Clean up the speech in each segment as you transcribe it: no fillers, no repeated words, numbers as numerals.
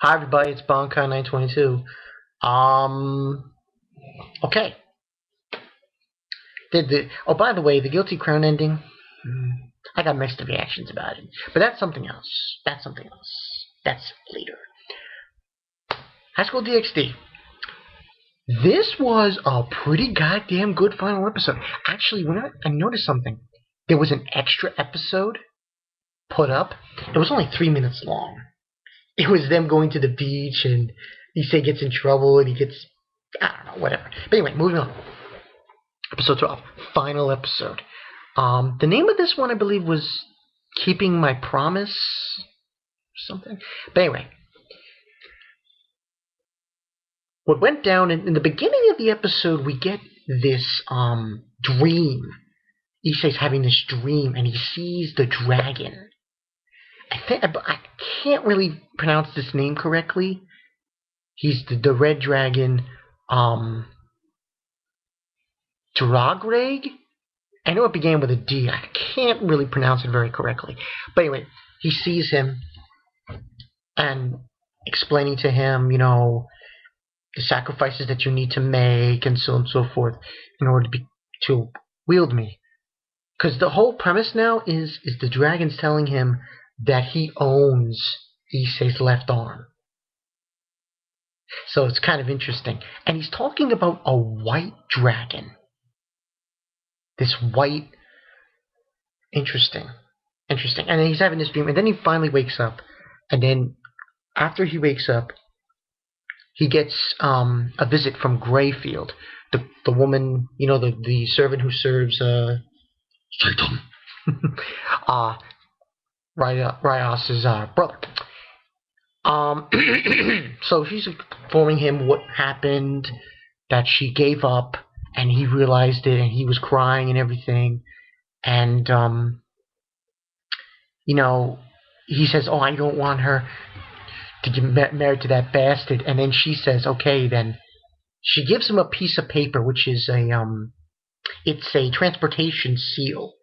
Hi everybody, it's Bonkai922. Okay. Oh, by the way, the Guilty Crown ending, I got mixed reactions about it. But that's something else. That's later. High School DxD. This was a pretty goddamn good final episode. Actually, when I noticed something, there was an extra episode put up. It was only 3 minutes long. It was them going to the beach and Issei gets in trouble and he gets, I don't know, whatever. But anyway, moving on. Episode 12, final episode. The name of this one, I believe, was Keeping My Promise, something. But anyway, what went down in the beginning of the episode, we get this dream. Issei's having this dream, and he sees the dragon. I can't really pronounce this name correctly. He's the red dragon, Dragreg? I know it began with a D. I can't really pronounce it very correctly. But anyway, he sees him and explaining to him, you know, the sacrifices that you need to make and so on and so forth in order to wield me. Because the whole premise now is the dragon's telling him that he owns Issei's left arm. So it's kind of interesting. And he's talking about a white dragon. This white, interesting. And then he's having this dream, and then he finally wakes up. And then after he wakes up, he gets a visit from Greyfield, the woman, you know, the servant who serves Satan, Rios's brother. So she's informing him what happened, that she gave up, and he realized it, and he was crying and everything, and you know, he says, "Oh, I don't want her to get married to that bastard." And then she says, "Okay, then." She gives him a piece of paper, which is it's a transportation seal.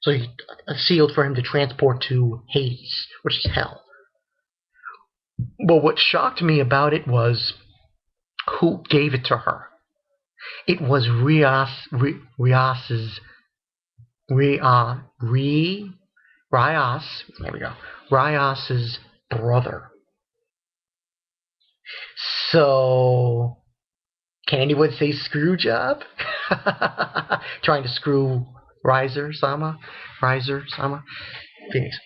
So a seal for him to transport to Hades, which is hell. But what shocked me about it was who gave it to her. It was Rios's brother. So, can anyone say screw job? Trying to screw Riser-sama? Phoenix.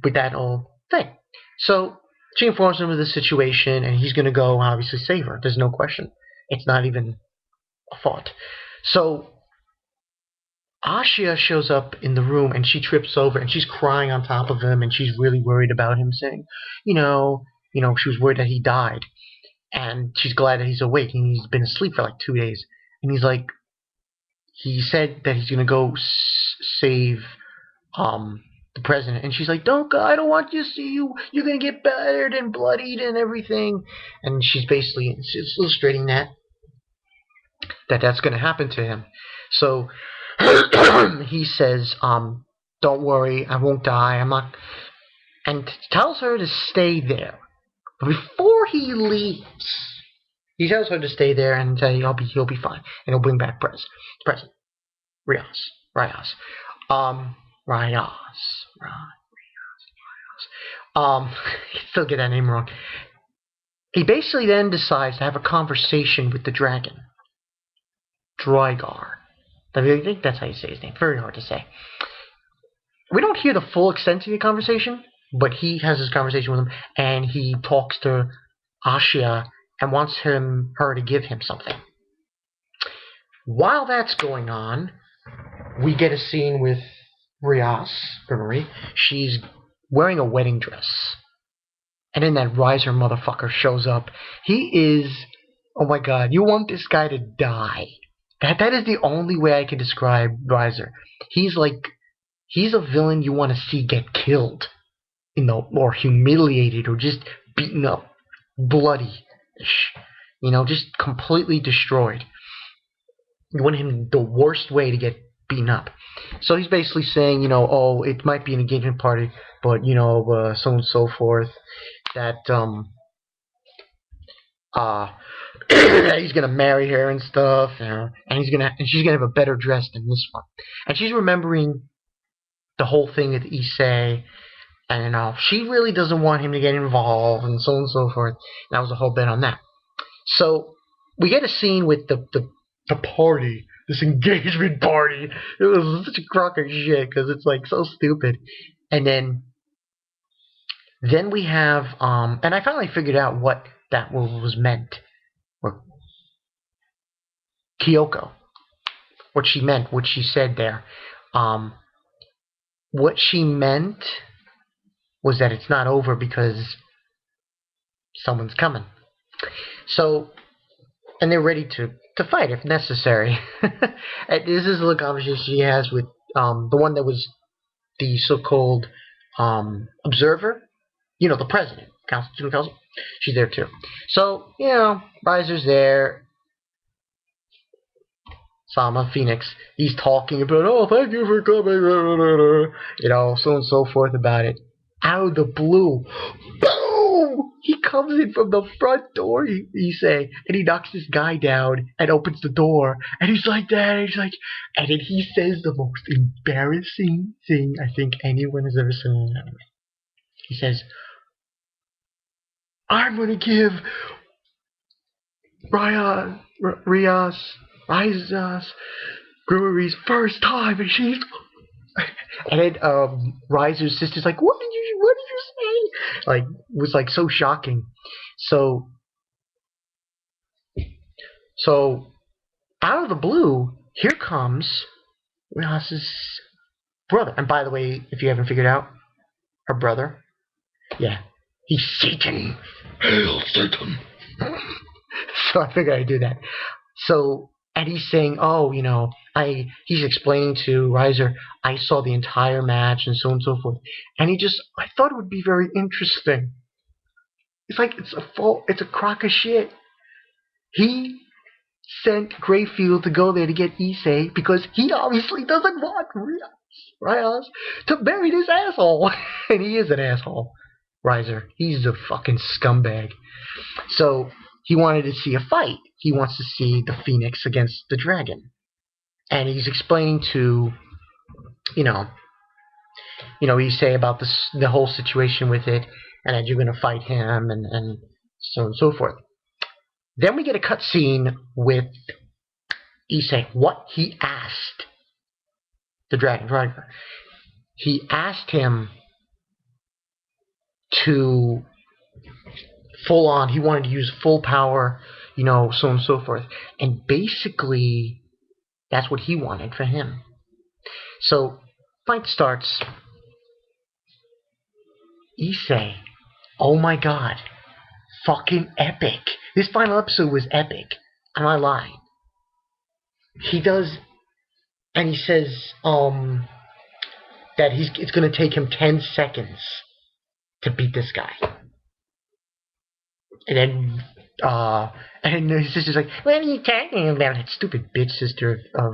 With that whole thing. So, she informs him of the situation, and he's going to go, obviously, save her. There's no question. It's not even a thought. So, Ashia shows up in the room, and she trips over, and she's crying on top of him, and she's really worried about him, saying, you know, she was worried that he died. And she's glad that he's awake, and he's been asleep for like 2 days. And he's like, he said that he's going to go save the president. And she's like, don't go, I don't want you to see you. You're going to get battered and bloodied and everything. And she's basically illustrating that's going to happen to him. So he says, don't worry, I won't die. I'm not. And tells her to stay there. But before he leaves, he tells her to stay there and say he'll be fine, and he'll bring back present. Rios. Still get that name wrong. He basically then decides to have a conversation with the dragon, Drygar. I think that's how you say his name. Very hard to say. We don't hear the full extent of the conversation, but he has this conversation with him, and he talks to Ashia and wants her to give him something. While that's going on, we get a scene with Rios, Marie. She's wearing a wedding dress. And then that Riser motherfucker shows up. He is, oh my god, you want this guy to die. That is the only way I can describe Riser. He's a villain you want to see get killed. Or humiliated, or just beaten up, bloody, just completely destroyed. You want him the worst way to get beaten up. So he's basically saying, oh, it might be an engagement party, but so on and so forth. that uh he's gonna marry her and stuff, and she's gonna have a better dress than this one, and she's remembering the whole thing with Issei, and she really doesn't want him to get involved, and so on and so forth. And that was a whole bit on that. So we get a scene with the party, this engagement party. It was such a crock of shit because it's like so stupid. And then we have and I finally figured out what that was meant, or Kyoko, what she meant, what she said there. What she meant was that it's not over because someone's coming. So, and they're ready to fight if necessary. And this is the conversation she has with the one that was the so-called observer. You know, the president, Constitutional Council. She's there too. So, Riser's there. Sama, Phoenix, he's talking about, oh, thank you for coming, so on and so forth about it. Out of the blue, boom! He comes in from the front door, he say, and he knocks this guy down and opens the door, and he's like that, and and then he says the most embarrassing thing I think anyone has ever seen in an anime. He says, I'm gonna give Rias Brewery's first time, and she's and then Riser's sister's like, what did you say? Like, was like so shocking. So out of the blue, here comes Rias's brother. And by the way, if you haven't figured out, her brother, yeah, he's Satan. Hail Satan. So I figured I'd do that. So, and he's saying, oh, he's explaining to Riser, I saw the entire match and so on and so forth. And I thought it would be very interesting. It's like, it's a crock of shit. He sent Greyfield to go there to get Issei because he obviously doesn't want Rias to marry this asshole. And he is an asshole, Riser. He's a fucking scumbag. So, he wanted to see a fight. He wants to see the Phoenix against the dragon. And he's explaining to, Issei about the whole situation with it, and that you're going to fight him, and so on and so forth. Then we get a cutscene with Issei, what he asked the dragon driver. He asked him to full on, he wanted to use full power, so on and so forth. And basically, that's what he wanted for him. So, fight starts. Issei, oh my god, fucking epic. This final episode was epic. I'm not lying. He does, and he says, that it's going to take him 10 seconds to beat this guy. And then his sister's like, what are you talking about? That stupid bitch sister of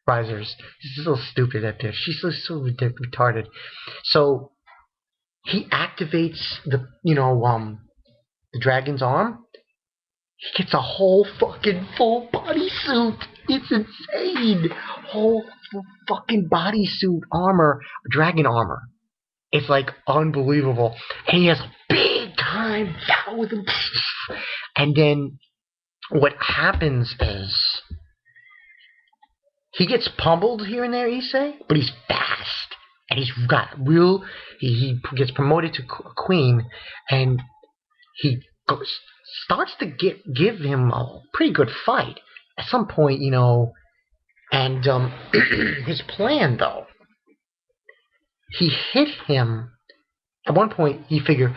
Riser's. She's so stupid, that bitch. She's so retarded. So he activates the dragon's arm. He gets a whole fucking full bodysuit. It's insane. Whole fucking bodysuit armor, dragon armor. It's like unbelievable. And he has a big time battle with him. And then what happens is he gets pummeled here and there, Issei, but he's fast. And he's got he gets promoted to queen, and he starts to give him a pretty good fight at some point, and his plan, though, he hit him. At one point, he figured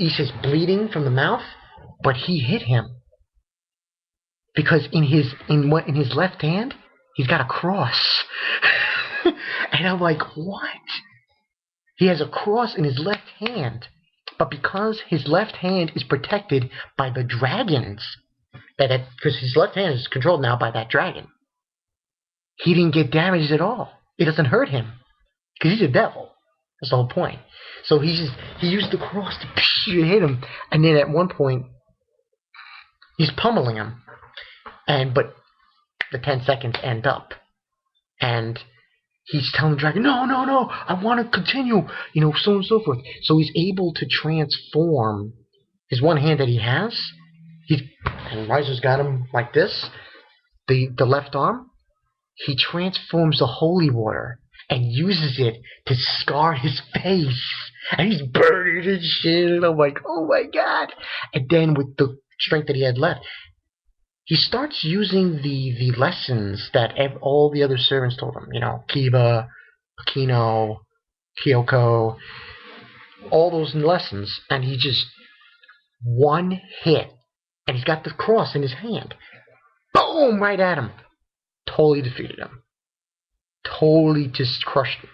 Issei's bleeding from the mouth, but he hit him because in his left hand, he's got a cross. And I'm like, what? He has a cross in his left hand, but because his left hand is protected by the dragons, because his left hand is controlled now by that dragon, he didn't get damaged at all. It doesn't hurt him because he's a devil. That's the whole point. So he used the cross to hit him, and then at one point he's pummeling him, but the 10 seconds end up, and he's telling the dragon, no, no, no, I want to continue, so on and so forth. So he's able to transform his one hand that he has. And Riser's got him like this, the left arm. He transforms the holy water and uses it to scar his face. And he's burning and shit. And I'm like, oh my god. And then with the strength that he had left, he starts using the lessons that all the other servants told him. Kiba, Akino, Kyoko, all those lessons. And he just, one hit, and he's got the cross in his hand. Boom! Right at him. Totally defeated him. Totally just crushed him.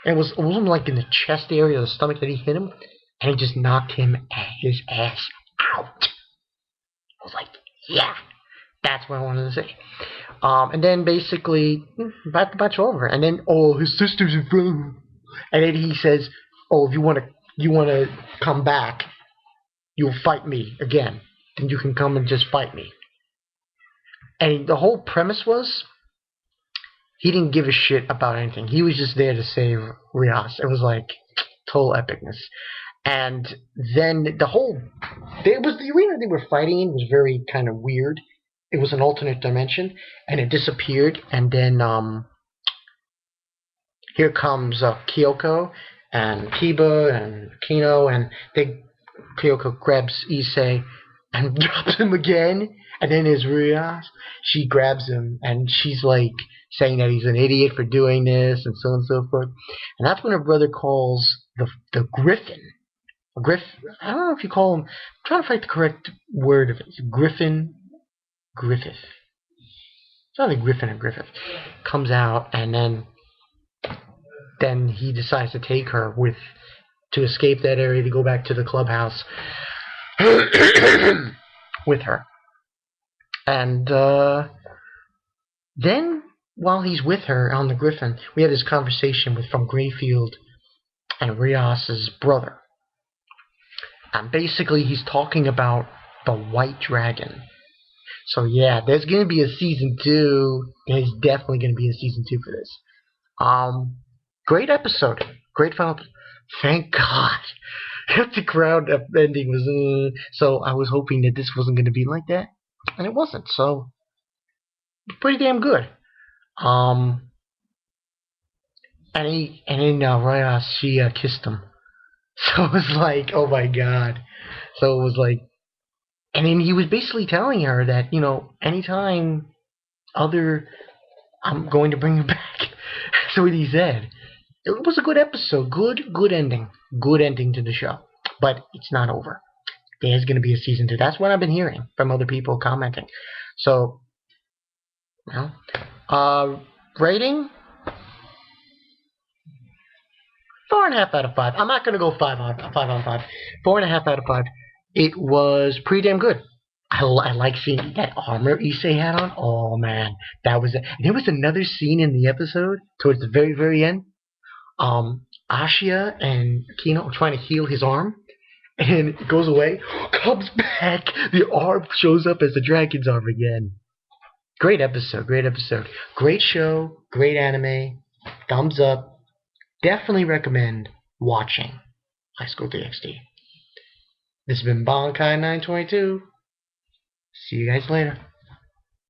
And it wasn't like in the chest area or the stomach that he hit him, and he just knocked his ass out. I was like, yeah, that's what I wanted to say. And then basically, the match over. And then, his sister's in front of him. And then he says, if you want to come back, you'll fight me again. Then you can come and just fight me. And the whole premise was, he didn't give a shit about anything. He was just there to save Rias. It was like total epicness. And then the arena they were fighting in was very kind of weird. It was an alternate dimension, and it disappeared. And then here comes Kyoko and Kiba and Kino, and Kyoko grabs Issei and drops him again. And then there's Rias. She grabs him, and she's like saying that he's an idiot for doing this, and so on and so forth. And that's when her brother calls the Griffin. I don't know if you call him. I'm trying to find the correct word of it. Griffith. It's either Griffin or Griffith. Comes out, and then he decides to take her to escape that area, to go back to the clubhouse with her. And then, while he's with her on the Griffin, we had this conversation from Greyfield and Rias's brother. And basically, he's talking about the White Dragon. So yeah, there's going to be a season 2. There's definitely going to be a season 2 for this. Great episode. Great final. Thank God. The crowd ending was... So I was hoping that this wasn't going to be like that. And it wasn't, so pretty damn good. And then Rias, she kissed him. So it was like, oh my god. So it was like, and then he was basically telling her that, anytime I'm going to bring you back. That's what he said. It was a good episode. Good ending. Good ending to the show. But it's not over. There's going to be a season 2. That's what I've been hearing from other people commenting. So, rating? 4.5 out of 5. I'm not going to go 5 on 5. 4.5 out of 5. It was pretty damn good. I like seeing that armor Issei had on. Oh man, that was it. There was another scene in the episode towards the very, very end. Ashia and Kino are trying to heal his arm. And it goes away, comes back, the arm shows up as the dragon's arm again. Great episode. Great show, great anime, thumbs up. Definitely recommend watching High School DxD. This has been Bankai 922. See you guys later.